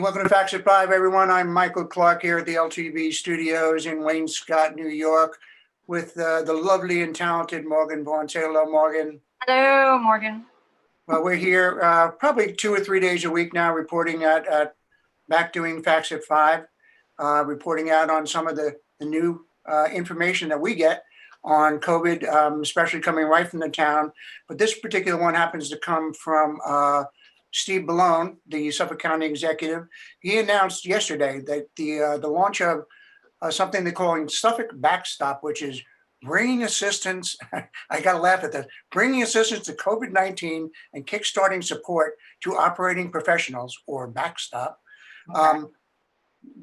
welcome to tFive, everyone. I'm Michael Clark here at the LTV studios in Wayne-Scott, New York, with the lovely and talented Morgan Vaughan. Say hello, Morgan. Hello, Morgan. Well, we're here probably 2 or 3 days a week now, reporting at doing Facts at 5, reporting out on some of the new information that we get on COVID, especially coming right from the town. But this particular one happens to come from Steve Bellone, the Suffolk County executive. He announced yesterday that the launch of something they're calling Suffolk BACKSTOP, which is bringing assistance, I got to laugh at this, bringing assistance to COVID-19 and kickstarting support to operating professionals, or BACKSTOP. Okay.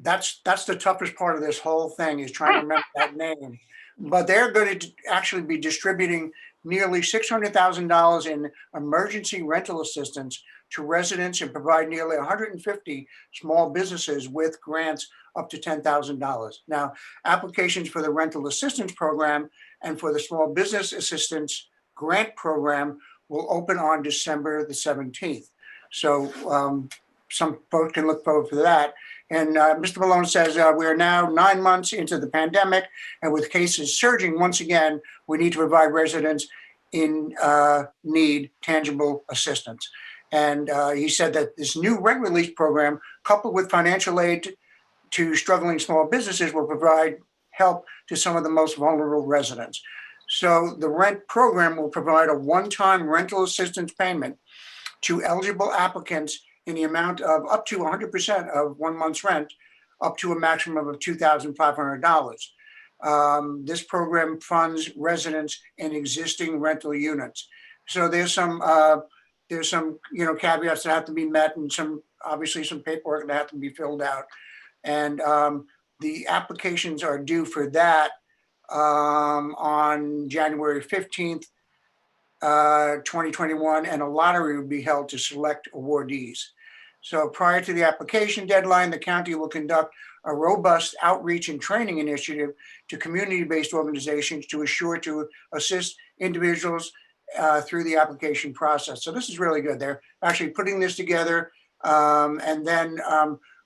That's the toughest part of this whole thing, is trying to remember that name. But they're going to actually be distributing nearly $600,000 in emergency rental assistance to residents and provide nearly 150 small businesses with grants up to $10,000. Now, applications for the rental assistance program and for the small business assistance grant program will open on December the 17th. So some folks can look forward to that. And Mr. Bellone says we are now 9 months into the pandemic, and with cases surging once again, we need to provide residents in need tangible assistance. And he said that this new rent relief program, coupled with financial aid to struggling small businesses, will provide help to some of the most vulnerable residents. So the rent program will provide a one-time rental assistance payment to eligible applicants in the amount of up to 100% of 1 month's rent, up to a maximum of $2,500. This program funds residents in existing rental units. So there's some caveats that have to be met, and obviously some paperwork that have to be filled out. And the applications are due for that on January 15th, 2021, and a lottery will be held to select awardees. So prior to the application deadline, the county will conduct a robust outreach and training initiative to community-based organizations to assist individuals through the application process. So this is really good. They're actually putting this together and then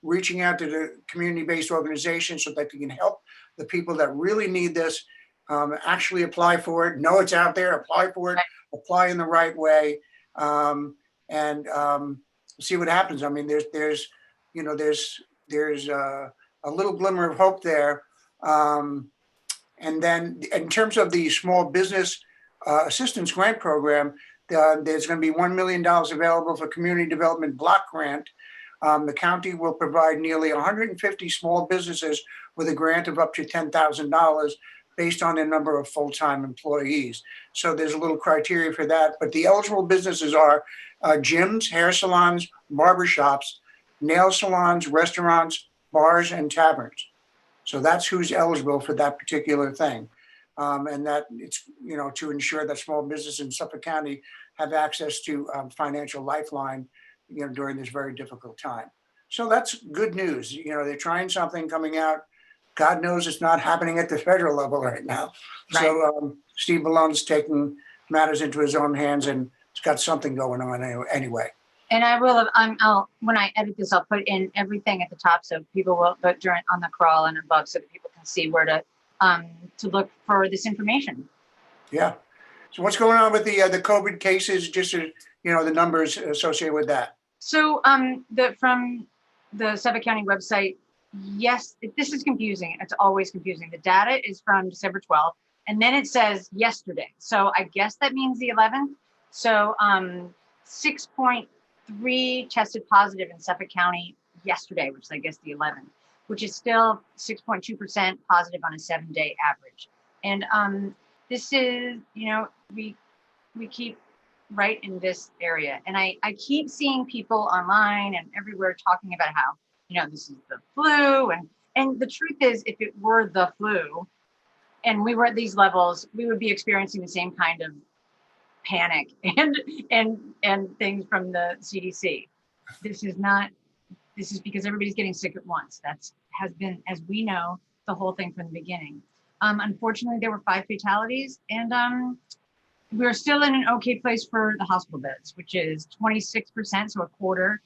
reaching out to the community-based organizations so that they can help the people that really need this actually apply for it, know it's out there, apply for it, apply in the right way, and see what happens. I mean, there's a little glimmer of hope there. And then in terms of the small business assistance grant program, there's going to be $1 million available for community development block grant. The county will provide nearly 150 small businesses with a grant of up to $10,000 based on the number of full-time employees. So there's a little criteria for that, but the eligible businesses are gyms, hair salons, barbershops, nail salons, restaurants, bars, and taverns. So that's who's eligible for that particular thing. And that it's, to ensure that small businesses in Suffolk County have access to financial lifeline, during this very difficult time. So that's good news. They're trying something coming out. God knows it's not happening at the federal level right now. Right. So Steve Bellone's taking matters into his own hands, and it's got something going on anyway. And I will, when I edit this, I'll put in everything at the top so people will vote on the crawl and above, so that people can see where to look for this information. Yeah. So what's going on with the COVID cases? Just the numbers associated with that. So from the Suffolk County website, yes, this is confusing. It's always confusing. The data is from December 12th, and then it says yesterday. So I guess that means the 11th. So 6.3 tested positive in Suffolk County yesterday, which is, I guess, the 11th, which is still 6.2% positive on a 7-day average. And this is, we keep right in this area. And I keep seeing people online and everywhere talking about how, this is the flu. And the truth is, if it were the flu and we were at these levels, we would be experiencing the same kind of panic and things from the CDC. This is because everybody's getting sick at once. Has been, as we know, the whole thing from the beginning. Unfortunately, there were 5 fatalities, and we're still in an okay place for the hospital beds, which is 26%, so a quarter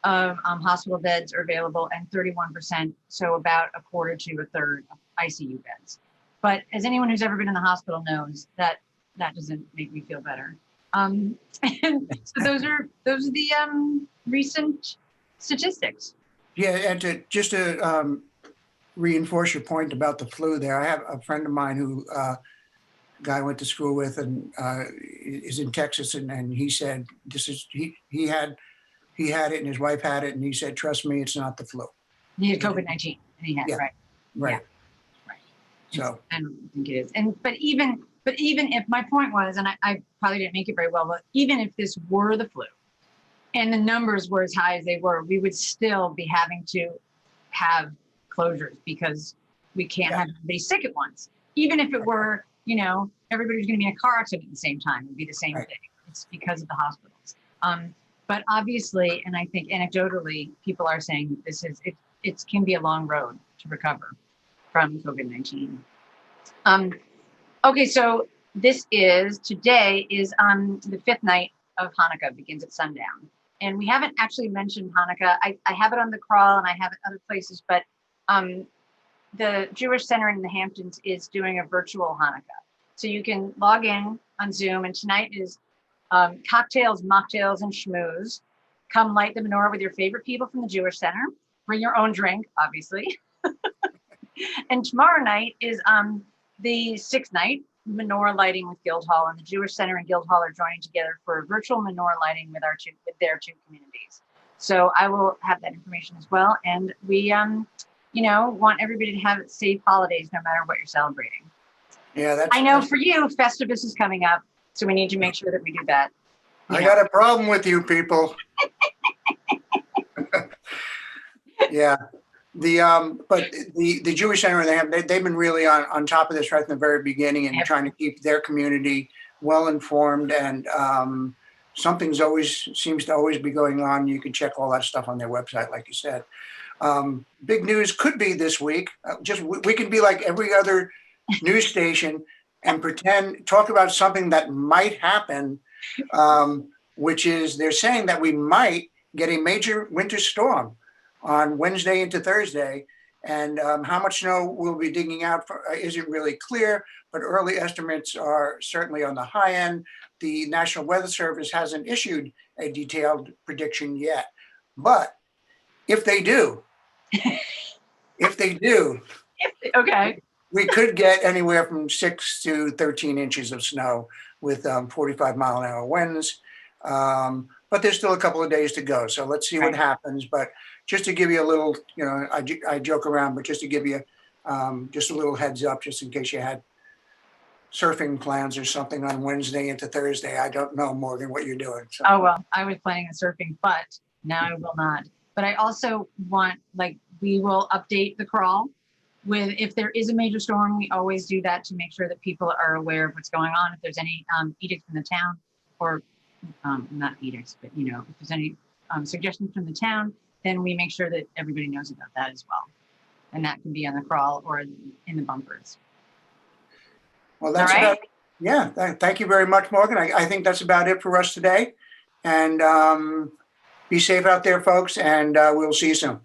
of hospital beds are available and 31%, so about a quarter to a third of ICU beds. But as anyone who's ever been in the hospital knows, that doesn't make me feel better. And so those are the recent statistics. Yeah, and to reinforce your point about the flu there, I have a friend of mine who guy I went to school with and is in Texas, and he said he had it and his wife had it, and he said, trust me, it's not the flu. He had COVID-19 and he had, Yeah. right. Right. Yeah. Right. So I don't think it is. But even if my point was, and I probably didn't make it very well, but even if this were the flu and the numbers were as high as they were, we would still be having to have closures because we can't have everybody sick at once. Even if it were, everybody was going to be in a car accident at the same time, it'd be the same thing. It's because of the hospitals. But obviously, and I think anecdotally, people are saying it can be a long road to recover from COVID-19. Okay, so today is the fifth night of Hanukkah, begins at sundown. And we haven't actually mentioned Hanukkah. I have it on the crawl and I have it other places, but the Jewish Center in the Hamptons is doing a virtual Hanukkah. So you can log in on Zoom, and tonight is cocktails, mocktails, and schmooze. Come light the menorah with your favorite people from the Jewish Center. Bring your own drink, obviously. And tomorrow night is the sixth night, menorah lighting with Guildhall, and the Jewish Center and Guildhall are joining together for a virtual menorah lighting with their two communities. So I will have that information as well. And we, want everybody to have safe holidays no matter what you're celebrating. yeah, I know for you, Festivus is coming up, so we need to make sure that we do that. I got a problem with you people. Yeah. But the Jewish Center, they've been really on top of this right from the very beginning and trying to keep their community well informed, and something's seems to always be going on. You can check all that stuff on their website, like you said. Big news could be this week. We can be like every other news station and talk about something that might happen, which is they're saying that we might get a major winter storm on Wednesday into Thursday. And how much snow we'll be digging out isn't really clear, but early estimates are certainly on the high end. The National Weather Service hasn't issued a detailed prediction yet. But if they do, Okay. we could get anywhere from 6 to 13 inches of snow with 45-mile-an-hour winds. But there's still a couple of days to go. So let's see what happens. But just to give you a little, I joke around, but just to give you just a little heads up, just in case you had surfing plans or something on Wednesday into Thursday. I don't know, Morgan, what you're doing. So. Oh, well, I was planning on surfing, but now I will not. But I also want, we will update the crawl with, if there is a major storm, we always do that to make sure that people are aware of what's going on. If there's any edicts from the town, or not edicts, but if there's any suggestions from the town, then we make sure that everybody knows about that as well. And that can be on the crawl or in the bumpers. Well, that's all right. Thank you very much, Morgan. I think that's about it for us today. And be safe out there, folks, and we'll see you soon.